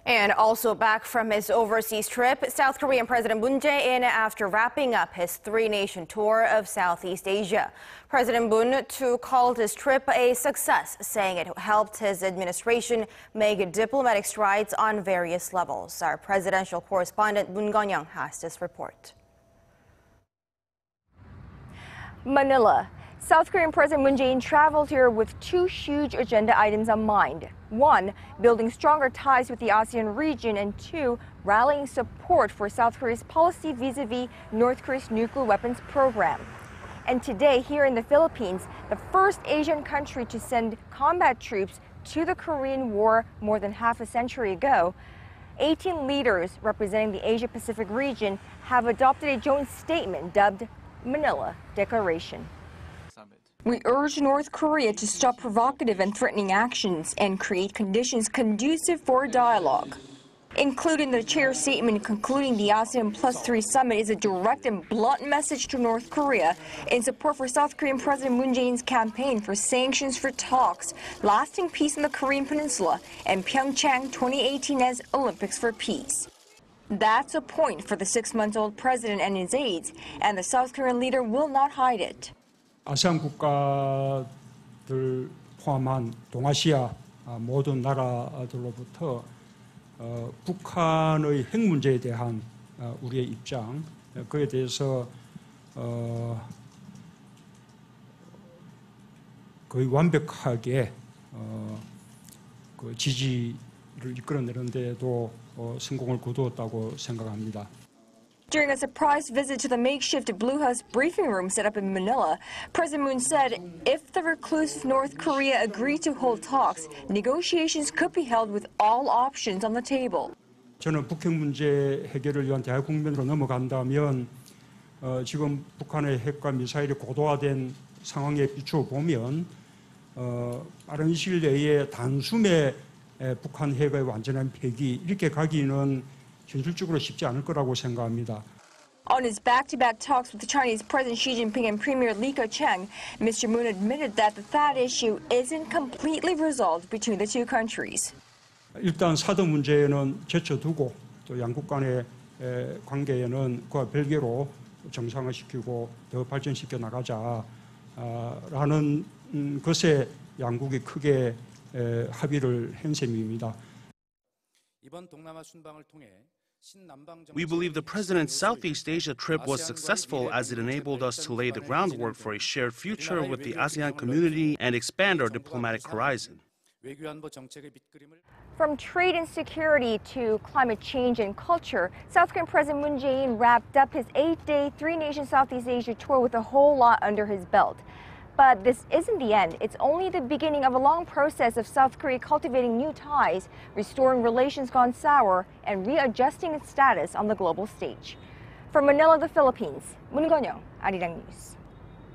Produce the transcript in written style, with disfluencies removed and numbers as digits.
And also back from his overseas trip, South Korean President Moon Jae-in after wrapping up his three-nation tour of Southeast Asia. President Moon too called his trip a success, saying it helped his administration make diplomatic strides on various levels. Our presidential correspondent Moon Gun-young has this report. Manila. South Korean President Moon Jae-in traveled here with two huge agenda items on mind. One, building stronger ties with the ASEAN region, and two, rallying support for South Korea's policy vis-a-vis North Korea's nuclear weapons program. And today, here in the Philippines, the first Asian country to send combat troops to the Korean War more than half a century ago, 18 leaders representing the Asia-Pacific region have adopted a joint statement dubbed Manila Declaration. We urge North Korea to stop provocative and threatening actions and create conditions conducive for dialogue. Including the chair's statement concluding the ASEAN Plus 3 summit is a direct and blunt message to North Korea in support for South Korean President Moon Jae-in's campaign for sanctions for talks, lasting peace in the Korean Peninsula, and Pyeongchang 2018 as Olympics for Peace. That's a point for the 6-month-old president and his aides, and the South Korean leader will not hide it. 아세안 국가들 포함한 동아시아 모든 나라들로부터 북한의 핵 문제에 대한 우리의 입장, 그에 대해서 거의 완벽하게 그 지지를 이끌어내는 데에도 성공을 거두었다고 생각합니다. During a surprise visit to the makeshift Blue House briefing room set up in Manila, President Moon said if the reclusive North Korea agreed to hold talks, negotiations could be held with all options on the table. 저는 북핵 문제 해결을 위한 대화 국면으로 넘어간다면 지금 북한의 핵과 미사일이 고도화된 상황에 비추어 보면 빠른 시일 내에 단숨에 북한 핵의 완전한 폐기 이렇게 가기는 현실적으로 쉽지 않을 거라고 생각합니다. On his back-to-back talks with the Chinese President Xi Jinping and Premier Li Keqiang, Mr. Moon admitted that the THAAD issue isn't completely resolved between the two countries. 일단 사드 문제는 제쳐두고 또 양국 간의 관계에는 그와 별개로 정상화시키고 더 발전시켜 나가자라는 것에 양국이 크게 합의를 한 셈입니다. We believe the President's Southeast Asia trip was successful as it enabled us to lay the groundwork for a shared future with the ASEAN community and expand our diplomatic horizon. From trade and security to climate change and culture, South Korean President Moon Jae-in wrapped up his 8-day three-nation Southeast Asia tour with a whole lot under his belt. But this isn't the end. It's only the beginning of a long process of South Korea cultivating new ties, restoring relations gone sour, and readjusting its status on the global stage. From Manila, the Philippines, Moon Gun-young, Arirang News.